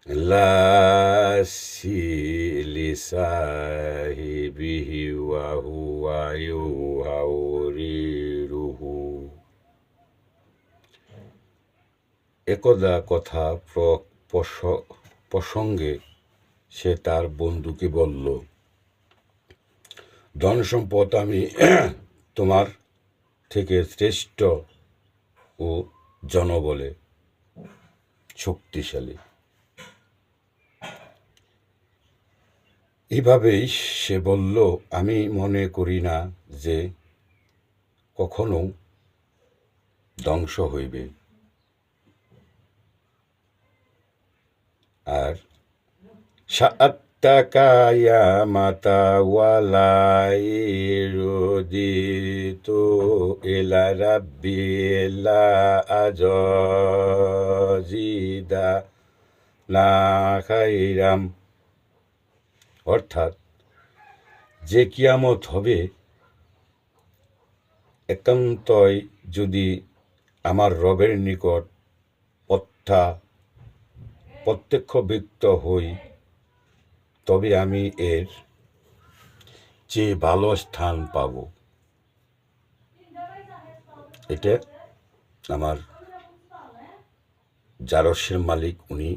لا لصاحبه وهو يحاوره। একদা কথা প্রসঙ্গে সে তার বন্ধুকে বলল, ধন সম্পদ আমি তোমার থেকে শ্রেষ্ঠ ও জনবলে শক্তিশালী। এভাবেই সে বলল, আমি মনে করি না যে কখনো ধ্বংস হইবে। আর সাত্তাকায়া মাতা ওয়ালাই রুদিতু ইলা রাব্বি লা আজজিদা না খাইরাম। অর্থাৎ যে কিয়ামত হবে একান্তই যদি আমার রবের নিকট প্রত্যক্ষবিত্ত হই, তবে আমি এর চেয়ে ভালো স্থান পাব। এটা আমার জারসের মালিক উনি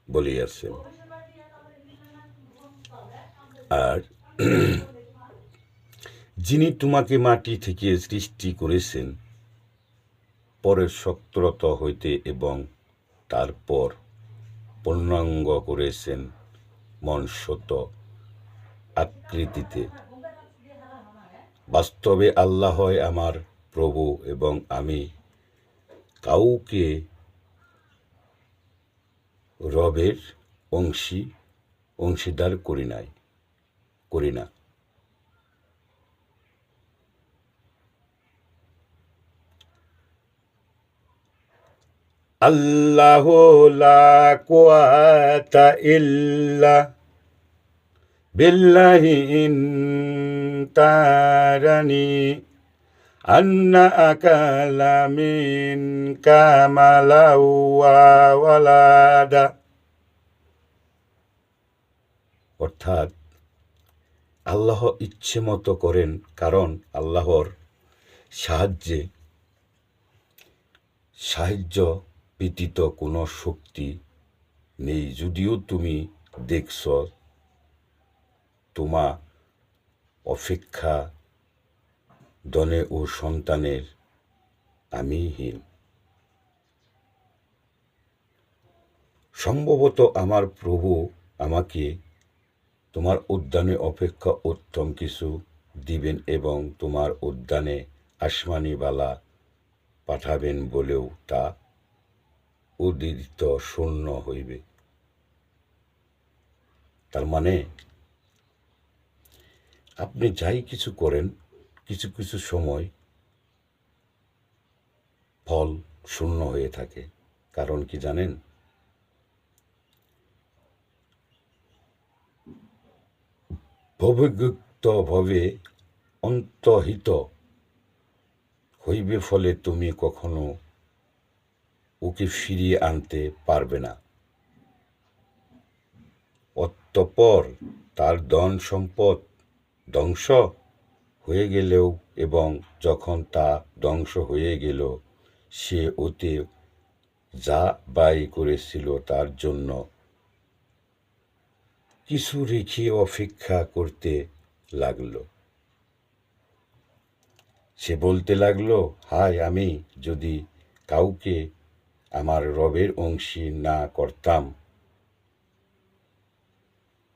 বলিয়াছেন। আর যিনি তোমাকে মাটি থেকে সৃষ্টি করেছেন পরের সক্রত হইতে এবং তারপর পূর্ণাঙ্গ করেছেন মনসত আকৃতিতে, বাস্তবে আল্লাহই আমার প্রভু এবং আমি কাউকে রবের অংশীদার করি না। আল্লাহ লা কুওয়াতা ইল্লা বিল্লাহি ইন তারানি আন্না আকালা মিন কামালা ওয়ালাদা। অর্থাৎ আল্লাহ ইচ্ছে মতো করেন, কারণ আল্লাহর সাহায্য ব্যতীত কোনো শক্তি নেই। যদিও তুমি দেখছ তোমা অপেক্ষা ধনে ও সন্তানের আমি হীন। সম্ভবত আমার প্রভু আমাকে তোমার উদ্যানে অপেক্ষা উত্তম কিছু দিবেন এবং তোমার উদ্যানে আসমানি বালা পাঠাবেন বলেও তা উদিত শূন্য হইবে। তার মানে আপনি যাই কিছু করেন, কিছু কিছু সময় ফল শূন্য হয়ে থাকে। কারণ কি জানেন? ভবিষ্যৎভাবে অন্তর্হিত হইবে, ফলে তুমি কখনো ওকে ফিরিয়ে আনতে পারবে না। অতঃপর তার ধন সম্পদ ধ্বংস হয়ে গেলেও এবং যখন তা ধ্বংস হয়ে গেল, সে ওতে যা ব্যয় করেছিল তার জন্য কিছু রেখে অপেক্ষা করতে লাগল। সে বলতে লাগলো, হায়, আমি যদি কাউকে আমার রবের অংশী না করতাম।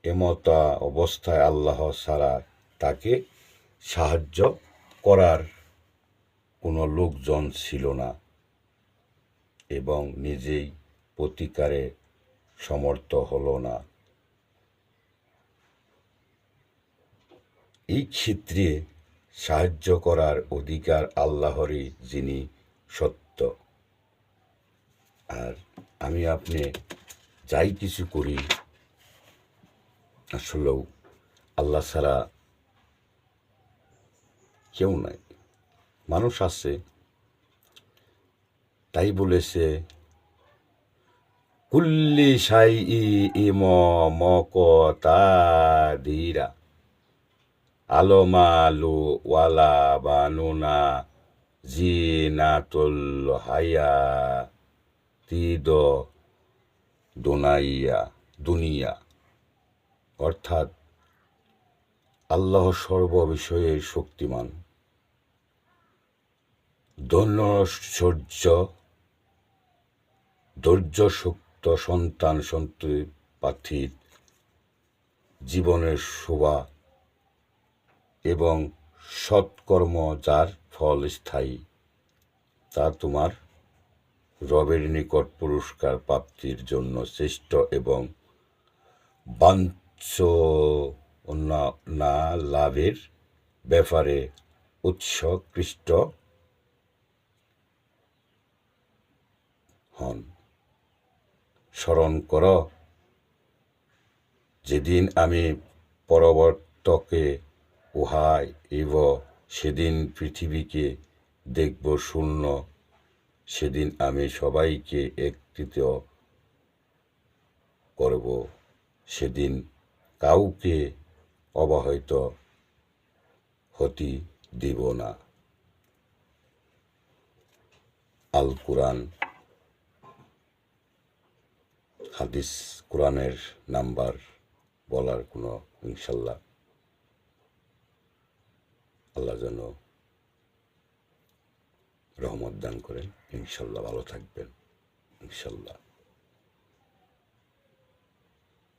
এমতা অবস্থায় আল্লাহ ছাড়া তাকে সাহায্য করার কোনো লোকজন ছিল না এবং নিজেই প্রতিকারে সমর্থ হল না। এই ক্ষেত্রে সাহায্য করার অধিকার আল্লাহরই, যিনি সত্য। আর আমি আপনি যাই কিছু করি, আসলেও আল্লাহ ছাড়া কেউ নাই। মানুষ আছে, তাই বলেছে কুল্লি শাইই মকতাদিরা আলমালু ওয়ালা বানুনা জিনাতুল হায়াতিদ দুনিয়া। অর্থাৎ আল্লাহ সর্ববিষয়ে শক্তিমান, ধৈর্যসুক্ত সন্তান সন্ততি পার্থিব জীবনের শোভা এবং সৎকর্ম যার ফল স্থায়ী, তা তোমার রবের নিকট পুরস্কার প্রাপ্তির জন্য শ্রেষ্ঠ এবং বাঞ্ছনা লাভের ব্যাপারে উৎকৃষ্ট হন। স্মরণ কর, যেদিন আমি পরবর্তকে উহাইব, সেদিন পৃথিবীকে দেখব শূন্য, সেদিন আমি সবাইকে একত্রিত করব, সেদিন কাউকে অবহিত হতে দিব না। আল কুরআন হাদিস। কোরআনের নাম্বার বলার কোনো ইনশাল্লাহ, আল্লাহ যেন রহমত দান করেন। ইনশাল্লাহ ভালো থাকবেন, ইনশাল্লাহ।